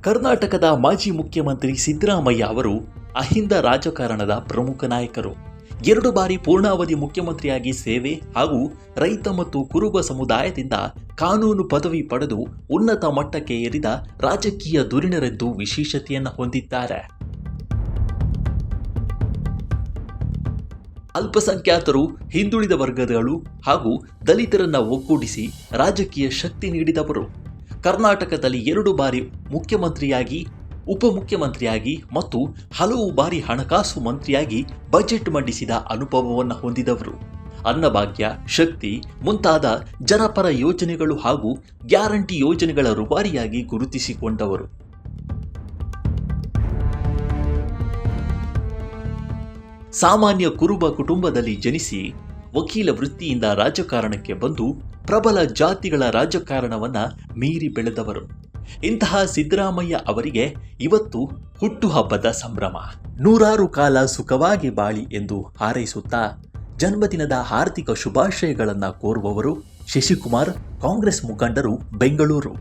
ಕರ್ನಾಟಕದ ಮಾಜಿ ಮುಖ್ಯಮಂತ್ರಿ ಸಿದ್ದರಾಮಯ್ಯ ಅವರು ಅಹಿಂದ ರಾಜಕಾರಣದ ಪ್ರಮುಖ ನಾಯಕರು. 2 ಬಾರಿ ಪೂರ್ಣಾವಧಿ ಮುಖ್ಯಮಂತ್ರಿಯಾಗಿ ಸೇವೆ ಹಾಗೂ ರೈತ ಮತ್ತು ಕುರುಬ ಸಮುದಾಯದಿಂದ ಕಾನೂನು ಪದವಿ ಪಡೆದು ಉನ್ನತ ಮಟ್ಟಕ್ಕೆ ಏರಿದ ರಾಜಕೀಯ ಧುರೀಣರೆಂದು ವಿಶೇಷತೆಯನ್ನು ಹೊಂದಿದ್ದಾರೆ. ಅಲ್ಪಸಂಖ್ಯಾತರು, ಹಿಂದುಳಿದ ವರ್ಗಗಳು ಹಾಗೂ ದಲಿತರನ್ನ ಒಗ್ಗೂಡಿಸಿ ರಾಜಕೀಯ ಶಕ್ತಿ ನೀಡಿದವರು. ಕರ್ನಾಟಕದಲ್ಲಿ 2 ಬಾರಿ ಮುಖ್ಯಮಂತ್ರಿಯಾಗಿ, ಉಪಮುಖ್ಯಮಂತ್ರಿಯಾಗಿ ಮತ್ತು ಹಲವು ಬಾರಿ ಹಣಕಾಸು ಮಂತ್ರಿಯಾಗಿ ಬಜೆಟ್ ಮಂಡಿಸಿದ ಅನುಭವವನ್ನು ಹೊಂದಿದವರು. ಅನ್ನಭಾಗ್ಯ, ಶಕ್ತಿ ಮುಂತಾದ ಜನಪರ ಯೋಜನೆಗಳು ಹಾಗೂ ಗ್ಯಾರಂಟಿ ಯೋಜನೆಗಳ ರೂವಾರಿಯಾಗಿ ಗುರುತಿಸಿಕೊಂಡವರು. ಸಾಮಾನ್ಯ ಕುರುಬ ಕುಟುಂಬದಲ್ಲಿ ಜನಿಸಿ ವಕೀಲ ವೃತ್ತಿಯಿಂದ ರಾಜಕಾರಣಕ್ಕೆ ಬಂದು ಪ್ರಬಲ ಜಾತಿಗಳ ರಾಜಕಾರಣವನ್ನ ಮೀರಿ ಬೆಳೆದವರು. ಇಂತಹ ಸಿದ್ದರಾಮಯ್ಯ ಅವರಿಗೆ ಇವತ್ತು ಹುಟ್ಟುಹಬ್ಬದ ಸಂಭ್ರಮ. 100 ಕಾಲ ಸುಖವಾಗಿ ಬಾಳಿ ಎಂದು ಹಾರೈಸುತ್ತಾ ಜನ್ಮದಿನದ ಹಾರ್ದಿಕ ಶುಭಾಶಯಗಳನ್ನು ಕೋರುವವರು ಶಶಿಕುಮಾರ್, ಕಾಂಗ್ರೆಸ್ ಮುಖಂಡರು, ಬೆಂಗಳೂರು.